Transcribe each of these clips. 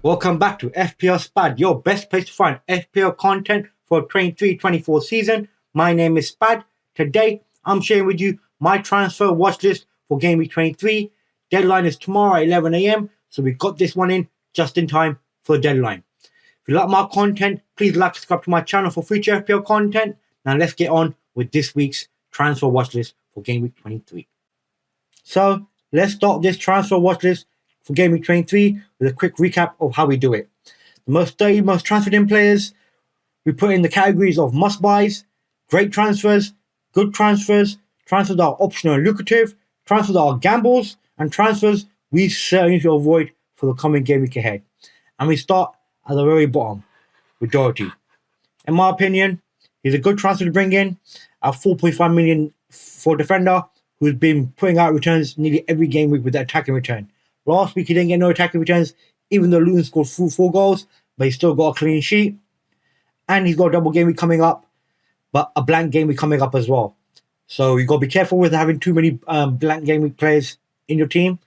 Welcome back to FPL Spad, your best place to find FPL content for 23-24 season. My name is Spad. Today, I'm sharing with you my transfer watch list for Game Week 23. Deadline is tomorrow at 11 a.m., so we got this one in just in time for the deadline. If you like my content, please like and subscribe to my channel for future FPL content. Now let's get on with this week's transfer watch list for Game Week 23. So let's start this transfer watch list for Game Week 23 with a quick recap of how we do it. The most 30 most transferred in players, we put in the categories of must buys, great transfers, good transfers, transfers that are optional and lucrative, transfers that are gambles, and transfers we certainly need to avoid for the coming game week ahead. And we start at the very bottom with Doherty. In my opinion, he's a good transfer to bring in at 4.5 million for a defender who's been putting out returns nearly every game week with that attacking return. Last week he didn't get no attacking returns, even though Luton scored 4 goals, but he still got a clean sheet. And he's got a double game week coming up, but a blank game week coming up as well. So you got to be careful with having too many blank game week players in your team.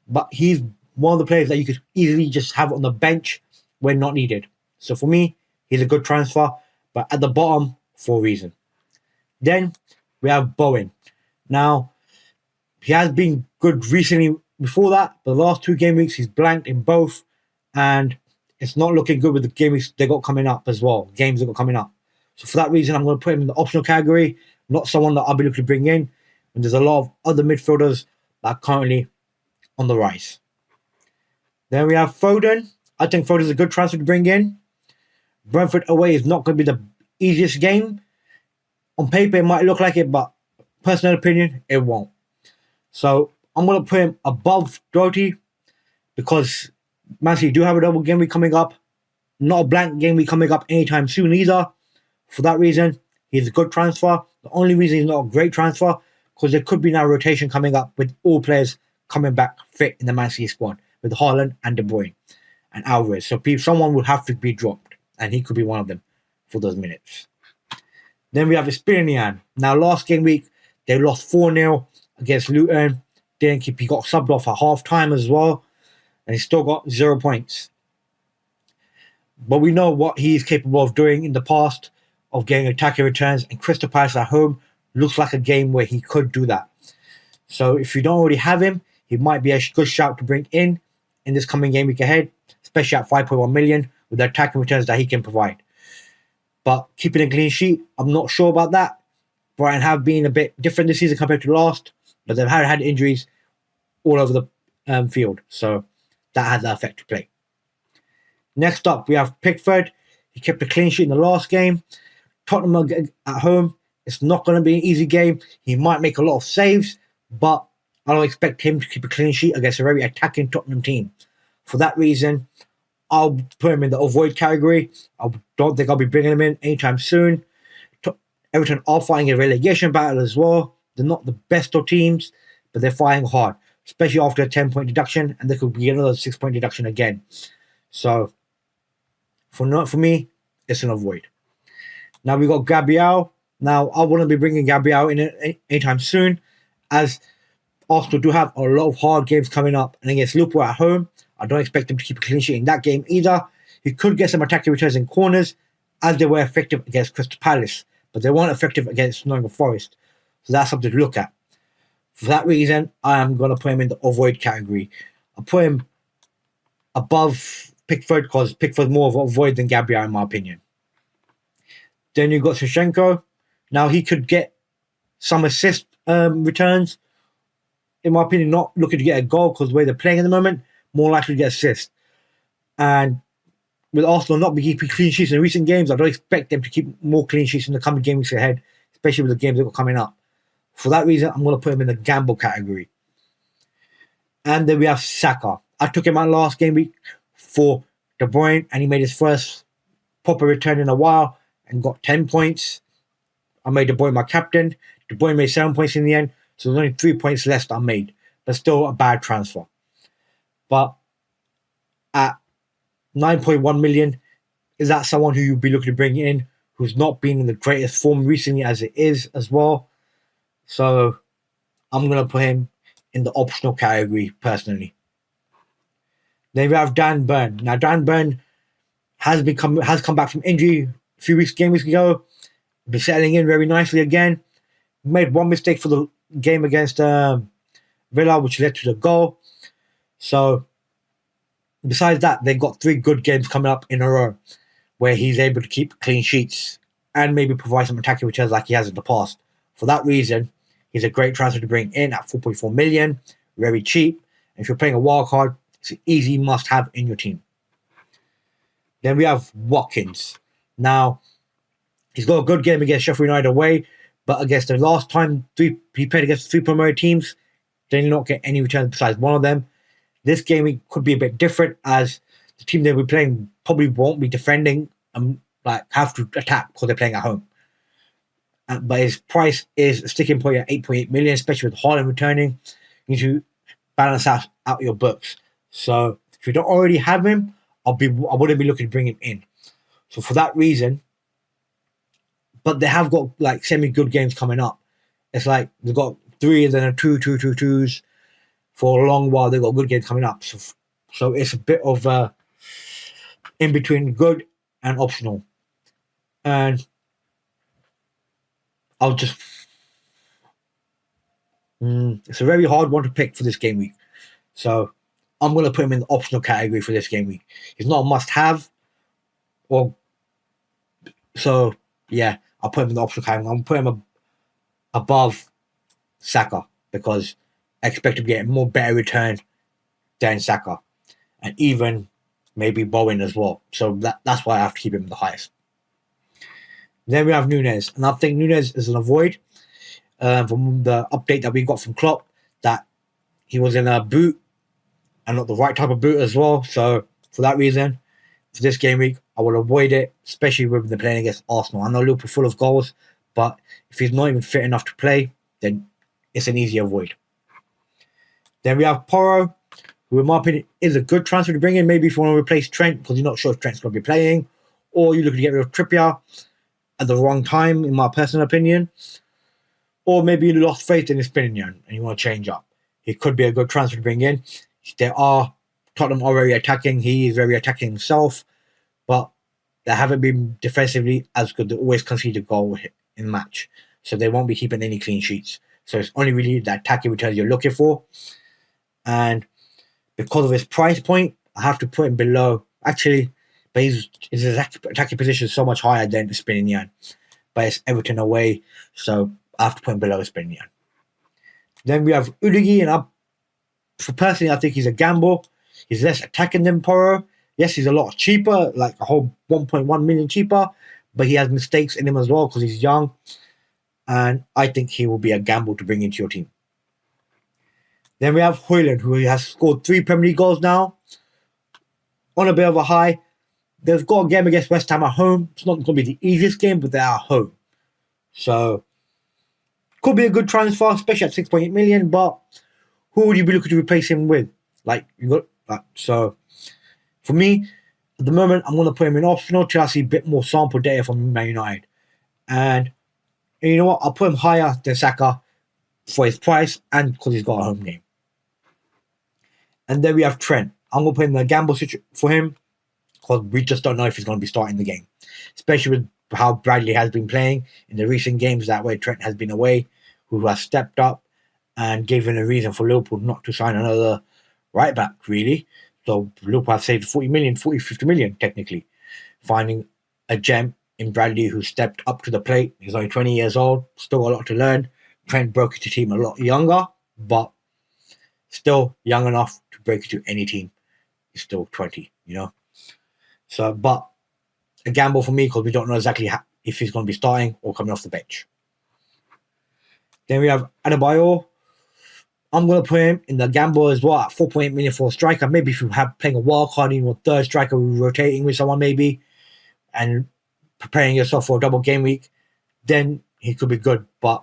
But he's one of the players that you could easily just have on the bench when not needed. So for me, he's a good transfer, but at the bottom for a reason. Then we have Bowen. Now, he has been good recently before that, but the last 2 game weeks he's blanked in both, and it's not looking good with the game weeks they got coming up as well, games they got coming up. So for that reason, I'm going to put him in the optional category, not someone that I'll be looking to bring in. And there's a lot of other midfielders that are currently on the rise. Then we have Foden. I think Foden is a good transfer to bring in. Brentford away is not going to be the easiest game. On paper, it might look like it, but personal opinion, it won't. So I'm going to put him above Doherty because Man City do have a double game week coming up. Not a blank game week coming up anytime soon either. For that reason, he's a good transfer. The only reason he's not a great transfer because there could be now rotation coming up with all players coming back fit in the Man City squad with Haaland and De Bruyne and Alvarez. So someone will have to be dropped, and he could be one of them for those minutes. Then we have Espirian. Now, last game week, they lost 4-0 against Luton. He got subbed off at half time as well, and he still got 0 points. But we know what he's capable of doing in the past, of getting attacking returns, and Crystal Palace at home looks like a game where he could do that. So if you don't already have him, he might be a good shout to bring in this coming game week ahead, especially at 5.1 million with the attacking returns that he can provide. But keeping a clean sheet, I'm not sure about that. Brighton have been a bit different this season compared to last, but they've had injuries all over the field. So that has an effect to play. Next up, we have Pickford. He kept a clean sheet in the last game. Tottenham at home. It's not going to be an easy game. He might make a lot of saves, but I don't expect him to keep a clean sheet against a very attacking Tottenham team. For that reason, I'll put him in the avoid category. I don't think I'll be bringing him in anytime soon. Everton are fighting a relegation battle as well. They're not the best of teams, but they're fighting hard, especially after a 10-point deduction, and there could be another 6-point deduction again. So, for me, it's an avoid. Now we got Gabriel. Now, I wouldn't be bringing Gabriel in anytime soon, as Arsenal do have a lot of hard games coming up, and against Liverpool at home, I don't expect him to keep a clean sheet in that game either. He could get some attacking returns in corners, as they were effective against Crystal Palace, but they weren't effective against Nottingham Forest. So that's something to look at. For that reason, I am going to put him in the avoid category. I'll put him above Pickford because Pickford's more of an avoid than Gabriel, in my opinion. Then you've got Shevchenko. Now, he could get some assist returns. In my opinion, not looking to get a goal because the way they're playing at the moment, more likely to get assists. And with Arsenal not keeping clean sheets in recent games, I don't expect them to keep more clean sheets in the coming game weeks ahead, especially with the games that are coming up. For that reason, I'm going to put him in the gamble category. And then we have Saka. I took him out last game week for De Bruyne, and he made his first proper return in a while and got 10 points. I made De Bruyne my captain. De Bruyne made 7 points in the end, so there's only 3 points less that I made. But still a bad transfer. But at 9.1 million, is that someone who you'd be looking to bring in who's not been in the greatest form recently as it is as well? So I'm going to put him in the optional category personally. Then we have Dan Burn. Now Dan Burn has come back from injury a few game weeks ago. Been settling in very nicely again. Made one mistake for the game against Villa, which led to the goal. So besides that, they've got 3 good games coming up in a row where he's able to keep clean sheets and maybe provide some attacking returns like he has in the past. For that reason, he's a great transfer to bring in at 4.4 million, very cheap. And if you're playing a wild card, it's an easy must-have in your team. Then we have Watkins. Now, he's got a good game against Sheffield United away, but against the last time he played against 3 promoted teams, they did not get any returns besides one of them. This game could be a bit different as the team they'll be playing probably won't be defending and have to attack because they're playing at home. But his price is a sticking point at 8.8 million, especially with Haaland returning. You need to balance out your books. So if you don't already have him, I wouldn't be looking to bring him in. So for that reason, but they have got semi-good games coming up. It's like they've got 3 and then a 2-2-2-2s for a long while. They've got good games coming up. So it's a bit of in between good and optional. And I'll just it's a very hard one to pick for this game week. So I'm going to put him in the optional category for this game week. He's not a must-have. So yeah, I'll put him in the optional category. I'm going to put him above Saka because I expect him to get a more better return than Saka. And even maybe Bowen as well. So that's why I have to keep him the highest. Then we have Nunes. And I think Nunes is an avoid from the update that we got from Klopp that he was in a boot and not the right type of boot as well. So for that reason, for this game week, I will avoid it, especially when they're playing against Arsenal. I know Liverpool full of goals, but if he's not even fit enough to play, then it's an easy avoid. Then we have Porro, who in my opinion is a good transfer to bring in. Maybe if you want to replace Trent because you're not sure if Trent's going to be playing, or you're looking to get rid of Trippier at the wrong time, in my personal opinion. Or maybe you lost faith in Espinian and you want to change up. He could be a good transfer to bring in. Tottenham are very attacking. He is very attacking himself, but they haven't been defensively as good. They always concede a goal in match, so they won't be keeping any clean sheets. So it's only really the attacking returns you're looking for. And because of his price point, I have to put him below. Actually, but his attacking position is so much higher than Espinian. But it's Everton away, so I have to put him below Espinian. Then we have Udogie, and personally, I think he's a gamble. He's less attacking than Porro. Yes, he's a lot cheaper, like a whole 1.1 million cheaper, but he has mistakes in him as well because he's young. And I think he will be a gamble to bring into your team. Then we have Højlund, who has scored 3 Premier League goals now. On a bit of a high. They've got a game against West Ham at home. It's not going to be the easiest game, but they're at home. So, could be a good transfer, especially at 6.8 million, but who would you be looking to replace him with? So, for me, at the moment, I'm going to put him in optional till I see a bit more sample data from Man United. And you know what? I'll put him higher than Saka for his price and because he's got a home game. And then we have Trent. I'm going to put him in a gamble for him because we just don't know if he's going to be starting the game. Especially with how Bradley has been playing in the recent games that way Trent has been away, who has stepped up and given a reason for Liverpool not to sign another right back, really. So Liverpool have saved 50 million technically, finding a gem in Bradley who stepped up to the plate. He's only 20 years old, still a lot to learn. Trent broke into team a lot younger, but still young enough to break into any team. He's still 20, So, but a gamble for me because we don't know exactly if he's going to be starting or coming off the bench. Then we have Adebayor. I'm going to put him in the gamble as well at 4.8 million for a striker. Maybe if you have playing a wild card in your third striker, rotating with someone maybe, and preparing yourself for a double game week, then he could be good. But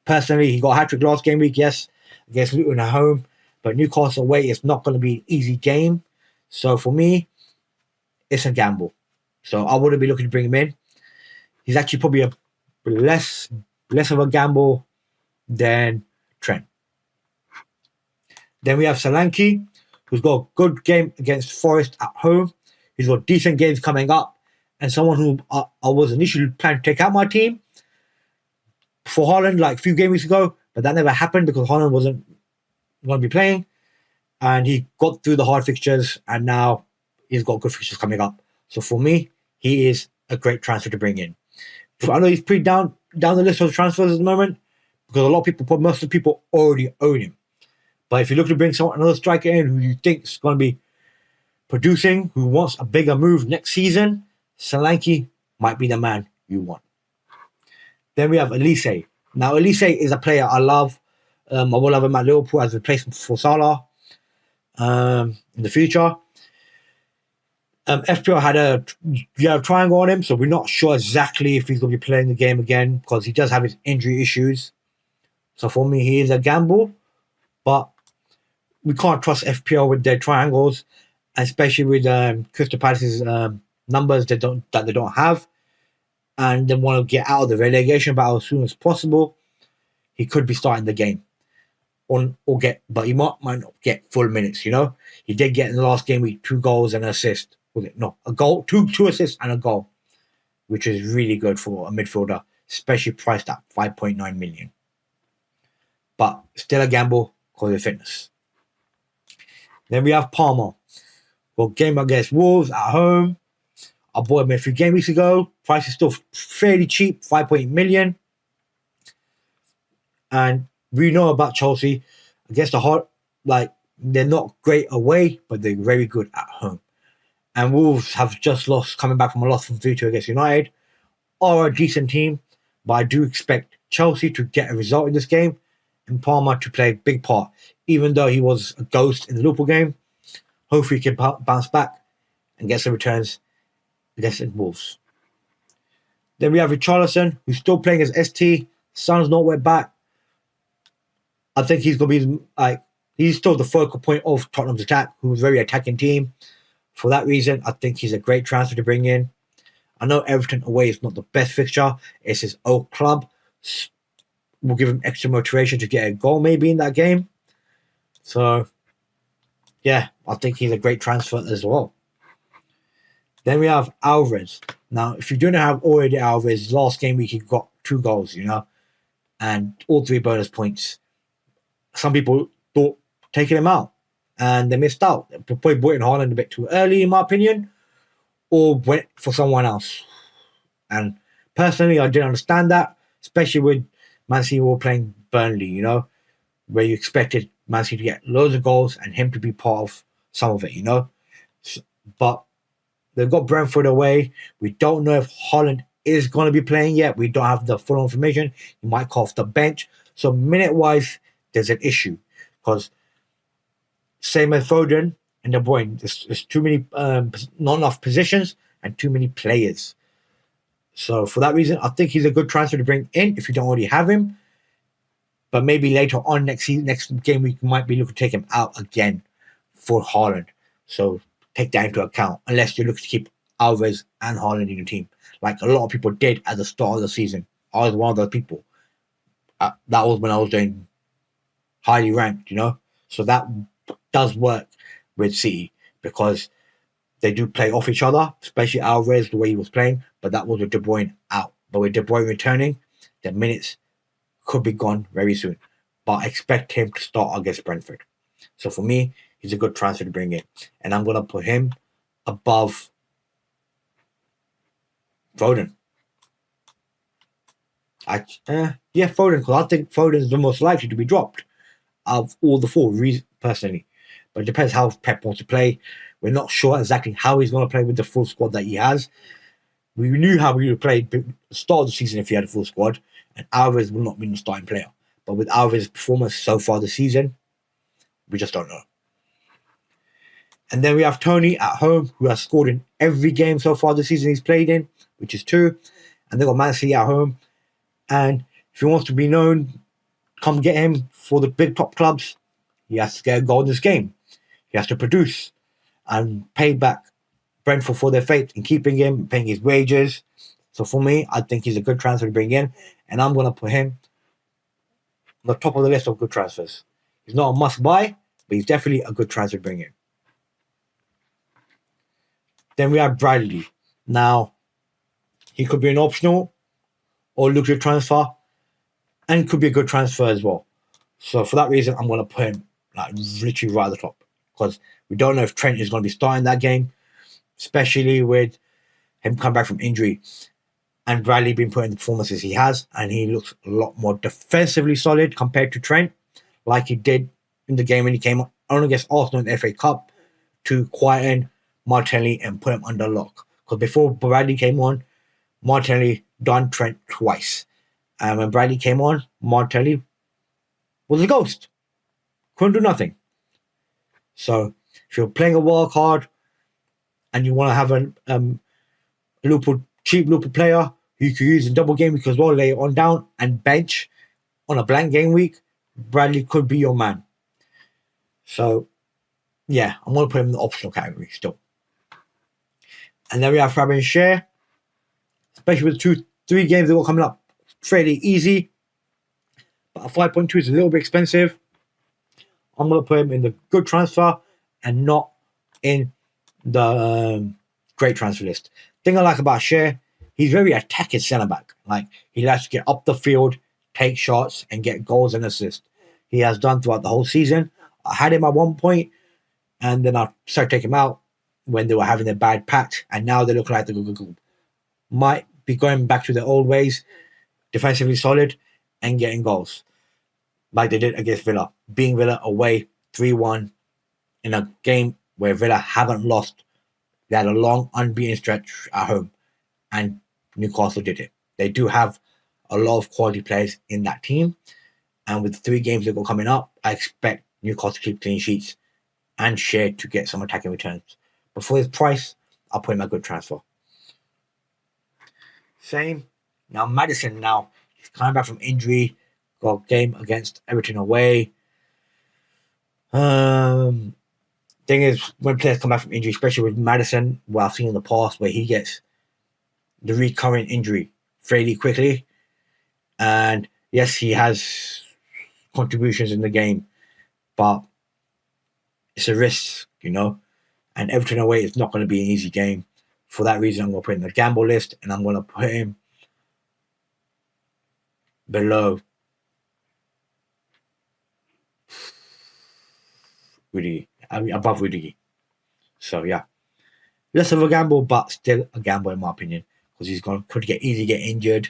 personally, he got a hat-trick last game week, yes, against Luton at home. But Newcastle away is not going to be an easy game. So for me, it's a gamble. So I wouldn't be looking to bring him in. He's actually probably a less of a gamble than Trent. Then we have Solanke, who's got a good game against Forest at home. He's got decent games coming up, and someone who I was initially planning to take out my team for Haaland like a few game weeks ago, but that never happened because Haaland wasn't going to be playing, and he got through the hard fixtures, and now he's got good fixtures coming up. So for me, he is a great transfer to bring in. I know he's pretty down the list of transfers at the moment because a lot of people, most of the people already own him. But if you look to bring another striker in who you think is going to be producing, who wants a bigger move next season, Solanke might be the man you want. Then we have Elise. Now, Elise is a player I love. I will have him at Liverpool as a replacement for Salah in the future. FPL had a triangle on him, so we're not sure exactly if he's going to be playing the game again because he does have his injury issues. So for me, he is a gamble, but we can't trust FPL with their triangles, especially with Crystal Palace's numbers they don't have, and they want to get out of the relegation battle as soon as possible. He could be starting the game, but he might not get full minutes. You know, he did get in the last game week 2 goals and an assist. Was it no a goal, two assists and a goal, which is really good for a midfielder, especially priced at 5.9 million. But still a gamble because of fitness. Then we have Palmer. Well, game against Wolves at home. I bought him a few game weeks ago. Price is still fairly cheap, 5.8 million. And we know about Chelsea. Against the Heart, like, they're not great away, but they're very good at home. And Wolves have just lost, coming back from a loss from 3-2 against United, are a decent team, but I do expect Chelsea to get a result in this game and Palmer to play a big part. Even though he was a ghost in the Liverpool game, hopefully he can bounce back and get some returns against Wolves. Then we have Richarlison, who's still playing as ST. Son's not went back. I think he's going to be he's still the focal point of Tottenham's attack, who's a very attacking team. For that reason, I think he's a great transfer to bring in. I know Everton away is not the best fixture. It's his old club. We'll give him extra motivation to get a goal maybe in that game. So, yeah, I think he's a great transfer as well. Then we have Alvarez. Now, if you don't have already Alvarez, last game week he got 2 goals, you know, and all 3 bonus points. Some people thought taking him out, and they missed out. They probably bought in Haaland a bit too early, in my opinion, or went for someone else. And personally, I didn't understand that, especially with Man City were playing Burnley, you know, where you expected Man City to get loads of goals and him to be part of some of it, you know. But they've got Brentford away. We don't know if Haaland is going to be playing yet. We don't have the full information. He might come off the bench. So minute-wise, there's an issue because same as Foden and De Bruyne, there's too many, not enough positions and too many players. So for that reason, I think he's a good transfer to bring in if you don't already have him. But maybe later on next game we might be looking to take him out again for Haaland. So take that into account unless you're looking to keep Alvarez and Haaland in your team, like a lot of people did at the start of the season. I was one of those people. That was when I was doing highly ranked, you know. So that does work with City because they do play off each other, especially Alvarez, the way he was playing. But that was with De Bruyne out. But with De Bruyne returning, the minutes could be gone very soon. But I expect him to start against Brentford. So for me, he's a good transfer to bring in. And I'm going to put him above Foden. Foden, because I think Foden is the most likely to be dropped of all the 4, personally. But it depends how Pep wants to play. We're not sure exactly how he's going to play with the full squad that he has. We knew how he would play at the start of the season if he had a full squad, and Alvarez will not be the starting player. But with Alvarez's performance so far this season, we just don't know. And then we have Tony at home, who has scored in every game so far this season he's played in, which is 2. And they've got Man City at home. And if he wants to be known, come get him for the big top clubs. He has to get a goal in this game. He has to produce and pay back Brentford for their faith in keeping him, paying his wages. So for me, I think he's a good transfer to bring in. And I'm going to put him on the top of the list of good transfers. He's not a must-buy, but he's definitely a good transfer to bring in. Then we have Bradley. Now, he could be an optional or lucrative transfer and could be a good transfer as well. So for that reason, I'm going to put him like literally right at the top because we don't know if Trent is going to be starting that game, especially with him coming back from injury and Bradley being put in the performances he has, and he looks a lot more defensively solid compared to Trent, like he did in the game when he came on against Arsenal in the FA Cup to quieten Martinelli and put him under lock. Because before Bradley came on, Martinelli done Trent twice. And when Bradley came on, Martinelli was a ghost. Couldn't do nothing. So if you're playing a wild card and you want to have a cheap Liverpool player who you could use in double game week as well, lay it on down and bench on a blank game week, Bradley could be your man. So yeah, I'm going to put him in the optional category still. And then we have Fabian Schär, especially with 2-3 games that were coming up fairly easy. But a 5.2 is a little bit expensive. I'm going to put him in the good transfer and not in the great transfer list. Thing I like about Schär, he's very attacking centre back. Like he likes to get up the field, take shots, and get goals and assists. He has done throughout the whole season. I had him at one point, and then I started taking him out when they were having a bad patch, and now they look like the might be going back to their old ways, defensively solid, and getting goals like they did against Villa, being Villa away 3-1 in a game where Villa haven't lost. They had a long unbeaten stretch at home, and Newcastle did it. They do have a lot of quality players in that team, and with the 3 games they've got coming up, I expect Newcastle to keep clean sheets and Schär to get some attacking returns. But for his price, I'll put him a good transfer. Same. Now Maddison he's coming back from injury, got a game against Everton away. Thing is, when players come back from injury, especially with Maddison, what I've seen in the past, where he gets the recurrent injury fairly quickly. And yes, he has contributions in the game, but it's a risk, And Everton away is not going to be an easy game. For that reason, I'm going to put him in the gamble list, and I'm going to put him below above Rudiger. So yeah, less of a gamble, but still a gamble in my opinion, because he's could easily get injured,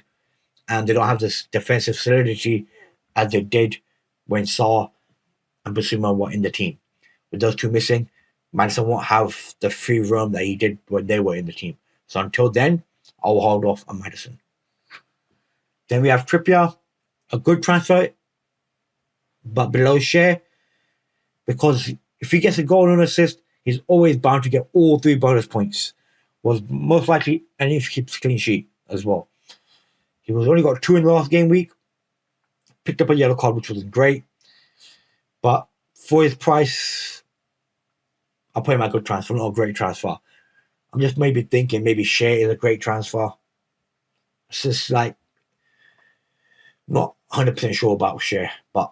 and they don't have this defensive solidity as they did when Saar and Basuma were in the team. With those two missing, Maddison won't have the free roam that he did when they were in the team. So until then, I'll hold off on Maddison. Then we have Trippier, a good transfer, but below Schär, because if he gets a goal and an assist, he's always bound to get all 3 bonus points. Was most likely, and if he keeps clean sheet as well. He was only got 2 in the last game week. Picked up a yellow card, which wasn't great. But for his price, I'll put him at a good transfer, not a great transfer. I'm just maybe thinking maybe Schär is a great transfer. It's just like not 100% sure about Schär, but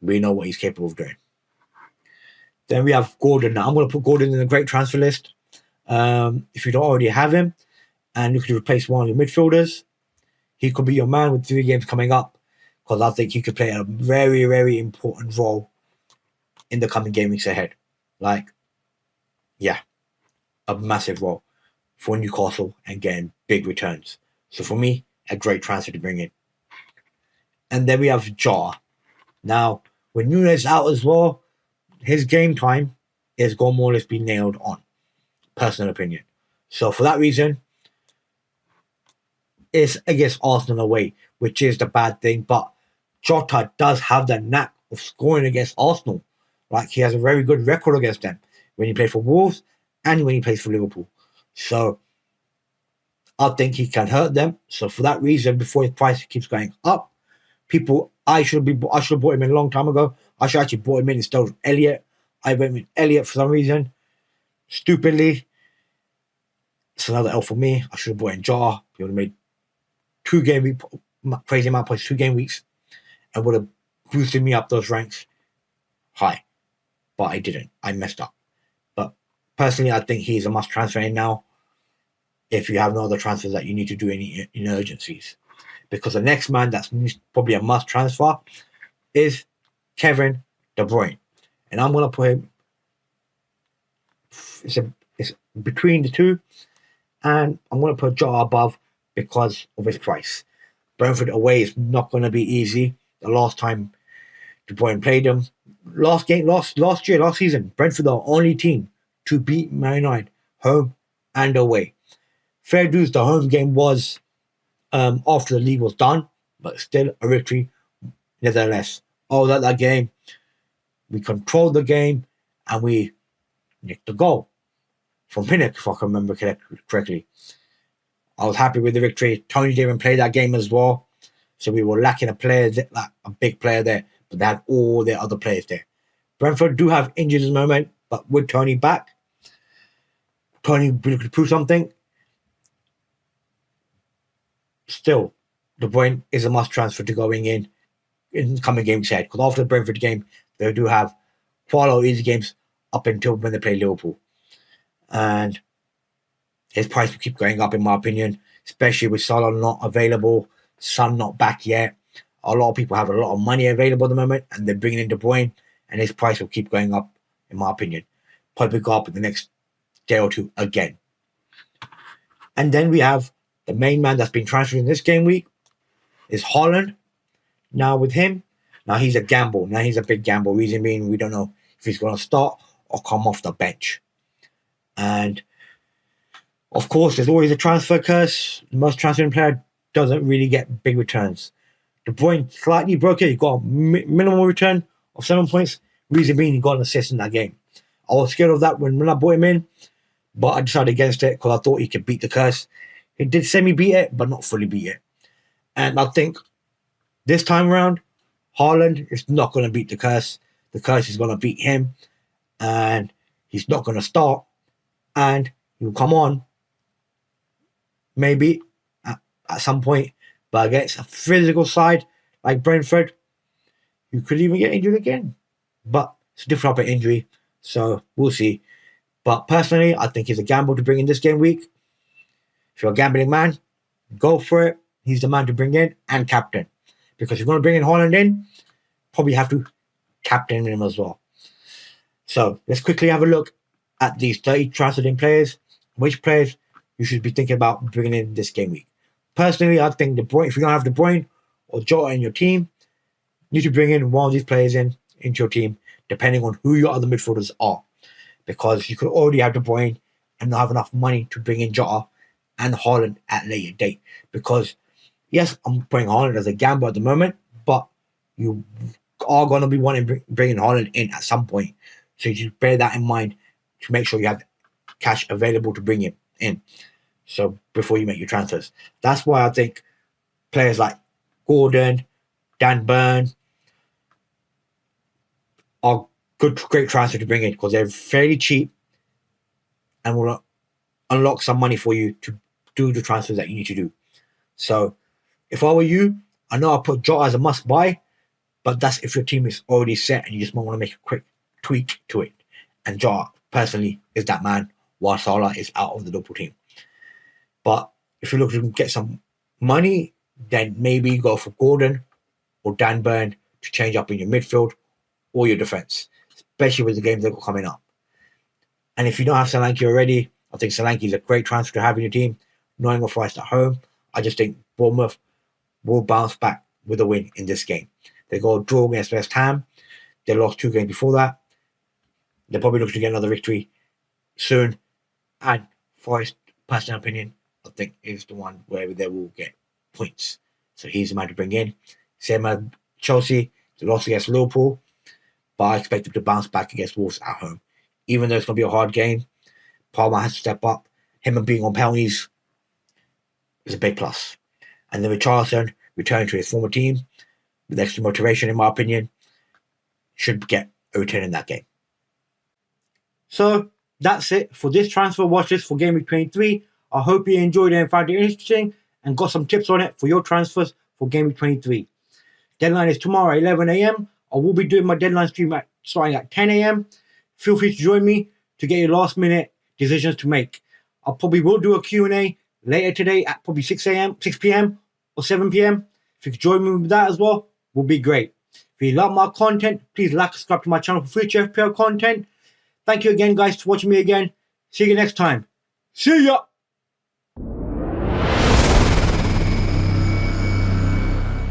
we know what he's capable of doing. Then we have Gordon. Now I'm going to put Gordon in the great transfer list. If you don't already have him, and you could replace one of your midfielders, he could be your man with 3 games coming up, because I think he could play a very, very important role in the coming game weeks ahead. A massive role for Newcastle and getting big returns. So for me, a great transfer to bring in. And then we have Jar. Now, when Nunes out as well, his game time is going to more or less be nailed on. Personal opinion. So for that reason, it's against Arsenal away, which is the bad thing. But Jota does have the knack of scoring against Arsenal. Like, he has a very good record against them when he played for Wolves and when he plays for Liverpool. So I think he can hurt them. So for that reason, before his price keeps going up, I should have bought him in a long time ago. I should actually bought him in instead of Elliott. I went with Elliott for some reason. Stupidly. It's another L for me. I should have bought in Jar. He would have made 2 game week, crazy amount of points, 2 game weeks, and would have boosted me up those ranks high. But I didn't. I messed up. But Personally, I think he's a must transfer in now if you have no other transfers that you need to do in urgencies. Because the next man that's probably a must transfer is Kevin De Bruyne. And I'm going to put him, it's between the two, and I'm going to put Jota above because of his price. Brentford away is not going to be easy. The last time De Bruyne played them, last season, Brentford are the only team to beat Man United home and away. Fair dues, the home game was after the league was done, but still a victory nevertheless. Oh, that game, we controlled the game and we nicked the goal from Pinnock, if I can remember correctly. I was happy with the victory. Tony didn't play that game as well, so we were lacking a player, like a big player there, but they had all their other players there. Brentford do have injuries at the moment, but with Tony back, Tony could prove something. Still, De Bruyne is a must transfer to going in coming games ahead, because after the Brentford game, they do have quite a lot of easy games up until when they play Liverpool. And his price will keep going up, in my opinion, especially with Salah not available, Son not back yet. A lot of people have a lot of money available at the moment, and they're bringing in De Bruyne, and his price will keep going up, in my opinion. Probably go up in the next day or two again. And then we have the main man that's been transferred in this game week is Haaland. Now with him, now he's a gamble. Now he's a big gamble. Reason being, we don't know if he's going to start or come off the bench. And of course, there's always a transfer curse. Most transferring player doesn't really get big returns. De Bruyne slightly broke it. He got a minimal return of 7 points. Reason being, he got an assist in that game. I was scared of that when I brought him in, but I decided against it because I thought he could beat the curse. He did semi-beat it, but not fully beat it. And I think this time around, Haaland is not going to beat the curse. The curse is going to beat him, and he's not going to start, and he'll come on maybe at some point, but against a physical side like Brentford, you could even get injured again. But it's a different type of injury, so we'll see. But personally, I think he's a gamble to bring in this game week. If you're a gambling man, go for it. He's the man to bring in and captain. Because if you're going to bring in Haaland in, probably have to captain him as well. So let's quickly have a look at these 30 transferred in players. Which players you should be thinking about bringing in this game week. Personally, I think De Bruyne, if you're going to have De Bruyne or Jota in your team, you need to bring in one of these players into your team, depending on who your other midfielders are. Because you could already have De Bruyne and not have enough money to bring in Jota and Haaland at a later date. Because, yes, I'm putting Haaland as a gamble at the moment, but you are going to be wanting bringing Haaland in at some point. So you should bear that in mind to make sure you have cash available to bring him in. So before you make your transfers. That's why I think players like Gordon, Dan Burn are great transfer to bring in because they're fairly cheap and will unlock some money for you to do the transfers that you need to do. So if I were you, I know I put Jota as a must buy, but that's if your team is already set and you just might want to make a quick tweak to it. And Jota personally is that man while Salah is out of the Liverpool team. But if you're looking to get some money, then maybe go for Gordon or Dan Burn to change up in your midfield or your defence, especially with the games that are coming up. And if you don't have Solanke already, I think Solanke is a great transfer to have in your team. Knowing Forest at home, I just think Bournemouth will bounce back with a win in this game. They go draw against West Ham. They lost 2 games before that. They're probably looking to get another victory soon. And Forest, personal opinion, I think is the one where they will get points. So he's the man to bring in. Same as Chelsea, they lost against Liverpool, but I expect them to bounce back against Wolves at home. Even though it's going to be a hard game, Palmer has to step up. Him and being on penalties is a big plus. And then with Richarlison returning to his former team with extra motivation, in my opinion, should get a return in that game. So that's it for this transfer watch list for Gameweek 23. I hope you enjoyed it and found it interesting and got some tips on it for your transfers for Gameweek 23. Deadline is tomorrow at 11 a.m. I will be doing my deadline stream starting at 10 a.m. Feel free to join me to get your last minute decisions to make. I probably will do a Q&A later today at probably 6 p.m. or 7 p.m. If you could join me with that as well, would be great. If you like my content, please like and subscribe to my channel for future FPL content. Thank you again, guys, for watching me again. See you next time. See ya!